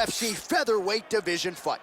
UFC featherweight division fight.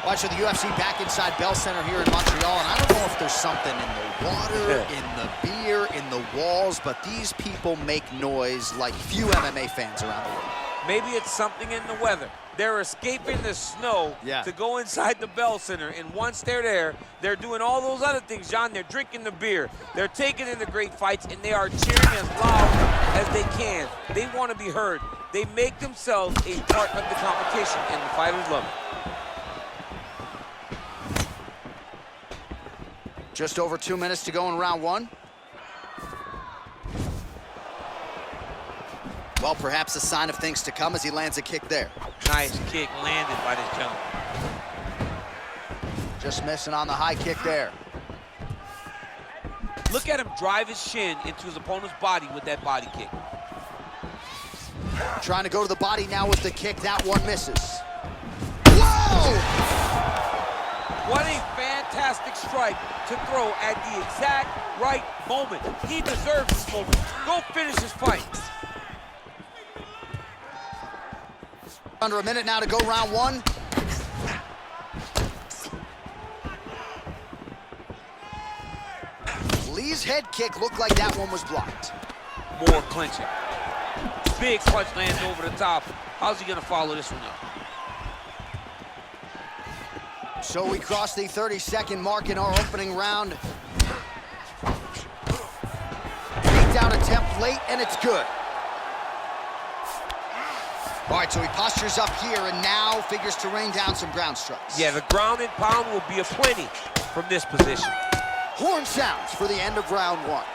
Watching the UFC back inside Bell Center here in Montreal, and I don't know if there's something in the water, in the beer, in the walls, but these people make noise like few MMA fans around the world. Maybe it's something in the weather. They're escaping the snow to go inside the Bell Center, and once they're there, they're doing all those other things, John. They're drinking the beer, they're taking in the great fights, and they are cheering as loud as they can. They want to be heard. They make themselves a part of the competition, and the fighters love it. Just over 2 minutes to go in round one. Well, perhaps a sign of things to come as he lands a kick there. Nice kick landed by this gentleman. Just missing on the high kick there. Look at him drive his shin into his opponent's body with that body kick. Trying to go to the body now with the kick. That one misses. Whoa! What a fantastic strike to throw at the exact right moment. He deserves this moment. Go finish his fight. Under a minute now to go round one. Lee's head kick looked like that one was blocked. More clinching. Big punch lands over the top. How's he gonna follow this one up? So we crossed the 30-second mark in our opening round. Takedown attempt late, and it's good. All right, so he postures up here and now figures to rain down some ground strikes. Yeah, the ground and pound will be aplenty from this position. Horn sounds for the end of round one.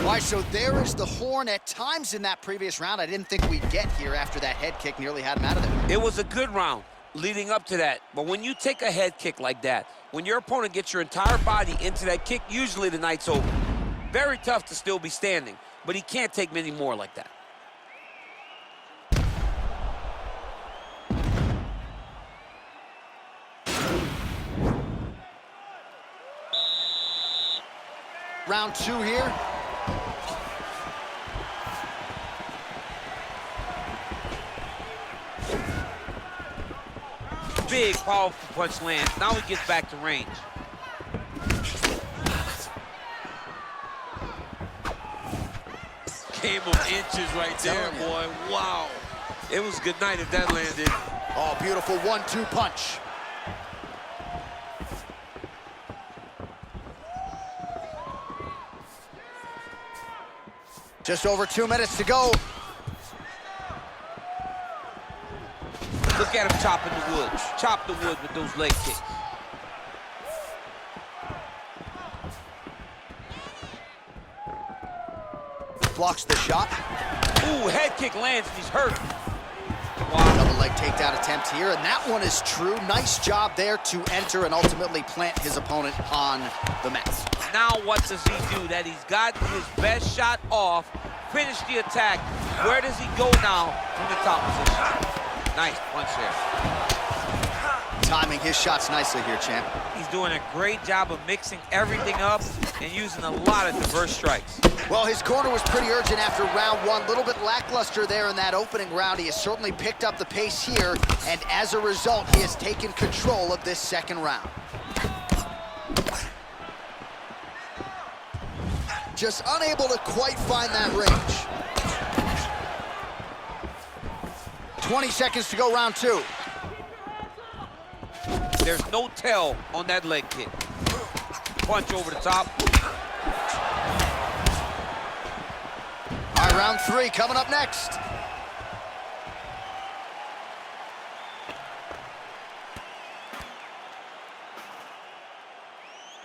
All right, so there is the horn. At times in that previous round, I didn't think we'd get here after that head kick nearly had him out of there. It was a good round leading up to that, but when you take a head kick like that, when your opponent gets your entire body into that kick, usually the night's over. Very tough to still be standing, but he can't take many more like that. Round two here. Big, powerful punch lands. Now he gets back to range. Game of inches right there, boy. Wow. It was good night if that landed. Oh, beautiful 1-2 punch. Just over 2 minutes to go. Look at him chopping the wood. Chop the wood with those leg kicks. Blocks the shot. Ooh, head kick lands and he's hurt. Wow. Double leg takedown attempt here, and that one is true. Nice job there to enter and ultimately plant his opponent on the mat. Now what does he do? That he's gotten his best shot off, finish the attack. Where does he go now from the top position? Nice punch there. Timing his shots nicely here, champ. He's doing a great job of mixing everything up and using a lot of diverse strikes. Well, his corner was pretty urgent after round one. A little bit lackluster there in that opening round. He has certainly picked up the pace here, and as a result, he has taken control of this second round. Just unable to quite find that range. 20 seconds to go, round two. There's no tell on that leg kick. Punch over the top. All right, round three coming up next.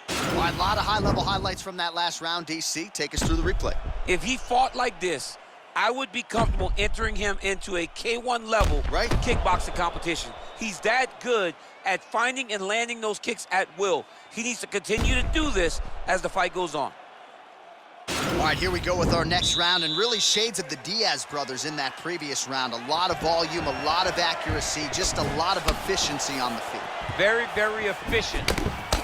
All right, a lot of high-level highlights from that last round, DC. Take us through the replay. If he fought like this, I would be comfortable entering him into a K1 level kickboxing competition. He's that good at finding and landing those kicks at will. He needs to continue to do this as the fight goes on. All right, here we go with our next round, and really shades of the Diaz brothers in that previous round. A lot of volume, a lot of accuracy, just a lot of efficiency on the feet. Very, very efficient.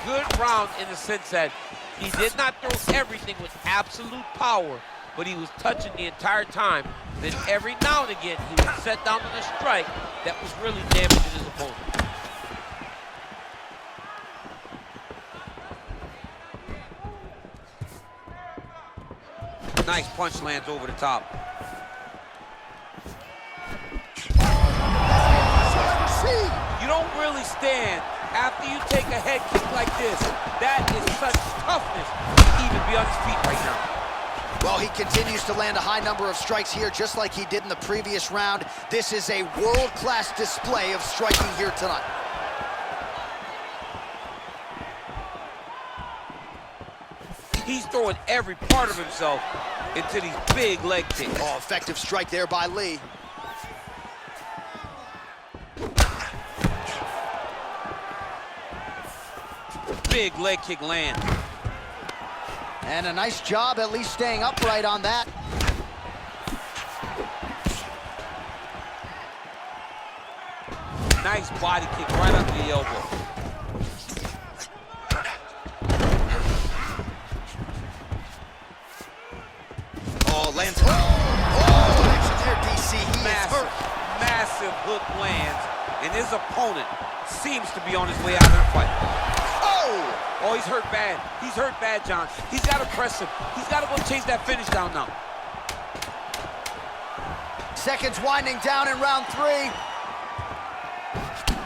Good round in the sense that he did not throw everything with absolute power, but he was touching the entire time. Then every now and again, he would set down on a strike that was really damaging his opponent. Nice punch lands over the top. You don't really stand after you take a head kick like this. That is such toughness to even be on his feet right now. Well, he continues to land a high number of strikes here, just like he did in the previous round. This is a world-class display of striking here tonight. He's throwing every part of himself into these big leg kicks. Oh, effective strike there by Lee. Big leg kick land. And a nice job at least staying upright on that. Nice body kick right under the elbow. Oh, lands. Oh, action there, DC. He is hurt. Massive hook lands, and his opponent seems to be on his way out of the fight. Oh, he's hurt bad. He's hurt bad, John. He's got to press him. He's got to go chase that finish down now. Seconds winding down in round 3.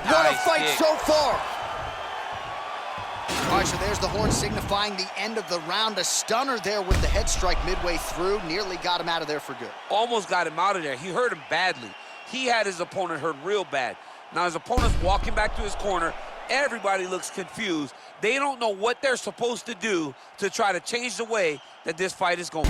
What a fight so far. All right, so there's the horn signifying the end of the round. A stunner there with the head strike midway through. Nearly got him out of there for good. Almost got him out of there. He hurt him badly. He had his opponent hurt real bad. Now his opponent's walking back to his corner. Everybody looks confused. They don't know what they're supposed to do to try to change the way that this fight is going.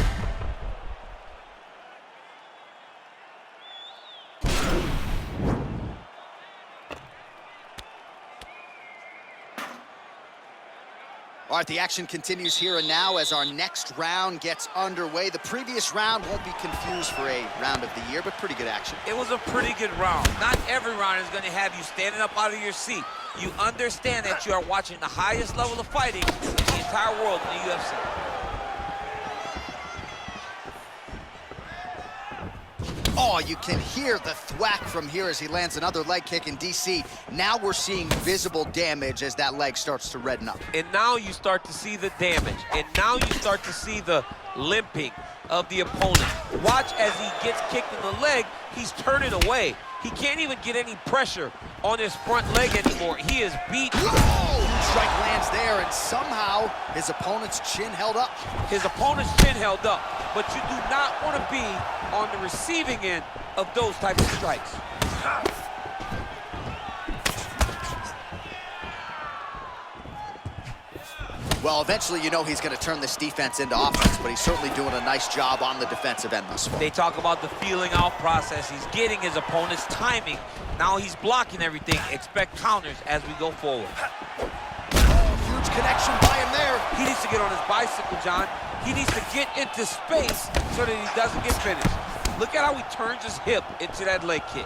All right, the action continues here and now as our next round gets underway. The previous round won't be confused for a round of the year, but pretty good action. It was a pretty good round. Not every round is going to have you standing up out of your seat. You understand that you are watching the highest level of fighting in the entire world in the UFC. Oh, you can hear the thwack from here as he lands another leg kick in DC. Now we're seeing visible damage as that leg starts to redden up. And now you start to see the damage. And now you start to see the limping of the opponent. Watch as he gets kicked in the leg, he's turning away. He can't even get any pressure on his front leg anymore. He is beat. Whoa! Strike lands there, and somehow his opponent's chin held up. His opponent's chin held up, but you do not want to be on the receiving end of those types of strikes. Well, eventually you know he's going to turn this defense into offense, but he's certainly doing a nice job on the defensive end thus far. They talk about the feeling out process. He's getting his opponent's timing. Now he's blocking everything. Expect counters as we go forward. Huge connection by him there. He needs to get on his bicycle, John. He needs to get into space so that he doesn't get finished. Look at how he turns his hip into that leg kick.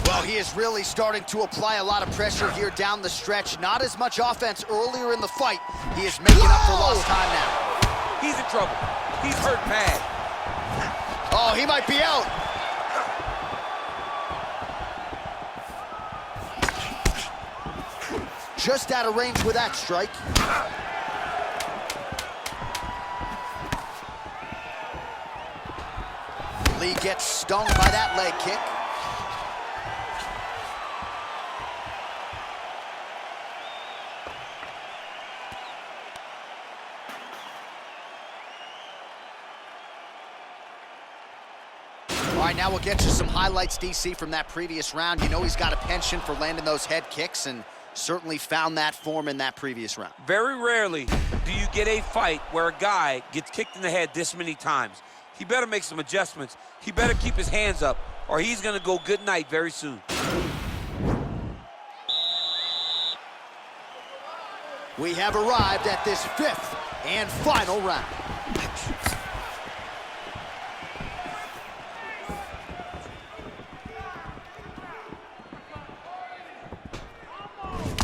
Well, he is really starting to apply a lot of pressure here down the stretch. Not as much offense earlier in the fight. He is making up for lost time now. He's in trouble. He's hurt bad. Oh, he might be out. Just out of range with that strike. Lee gets stung by that leg kick. All right, now we'll get you some highlights, DC, from that previous round. You know he's got a penchant for landing those head kicks, and certainly found that form in that previous round. Very rarely do you get a fight where a guy gets kicked in the head this many times. He better make some adjustments. He better keep his hands up, or he's going to go good night very soon. We have arrived at this 5th and final round.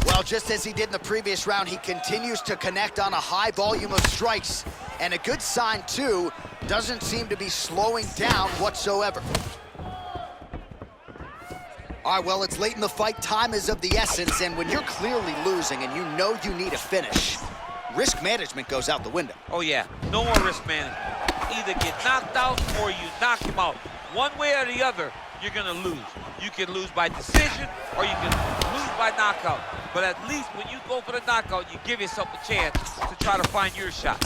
Well, just as he did in the previous round, he continues to connect on a high volume of strikes. And a good sign, too, doesn't seem to be slowing down whatsoever. All right, well, it's late in the fight. Time is of the essence, and when you're clearly losing and you know you need a finish, risk management goes out the window. Oh, yeah. No more risk management. Either get knocked out or you knock him out. One way or the other, you're going to lose. You can lose by decision or you can lose by knockout. But at least when you go for the knockout, you give yourself a chance to try to find your shot.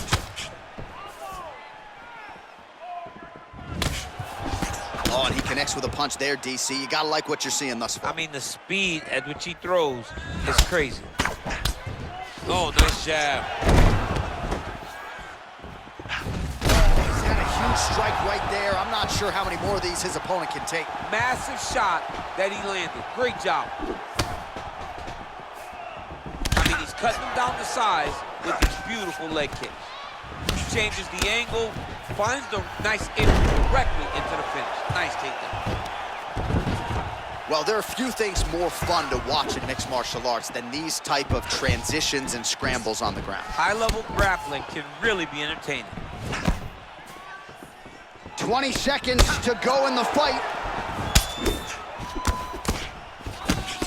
Oh, and he connects with a punch there, DC. You gotta like what you're seeing thus far. I mean, the speed at which he throws is crazy. Oh, nice jab. He's had a huge strike right there. I'm not sure how many more of these his opponent can take. Massive shot that he landed. Great job. I mean, he's cutting him down the sides with these beautiful leg kicks. He changes the angle, finds the nice entry directly into the finish. Nice takedown. Well, there are few things more fun to watch in mixed martial arts than these type of transitions and scrambles on the ground. High-level grappling can really be entertaining. 20 seconds to go in the fight.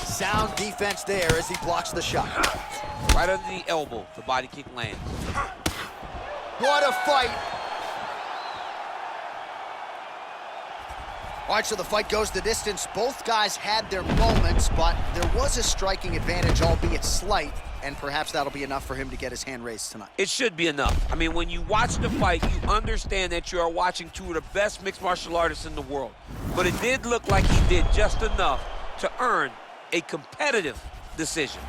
Sound defense there as he blocks the shot. Right under the elbow, the body kick lands. What a fight. All right, so the fight goes the distance. Both guys had their moments, but there was a striking advantage, albeit slight, and perhaps that'll be enough for him to get his hand raised tonight. It should be enough. I mean, when you watch the fight, you understand that you are watching two of the best mixed martial artists in the world. But it did look like he did just enough to earn a competitive decision.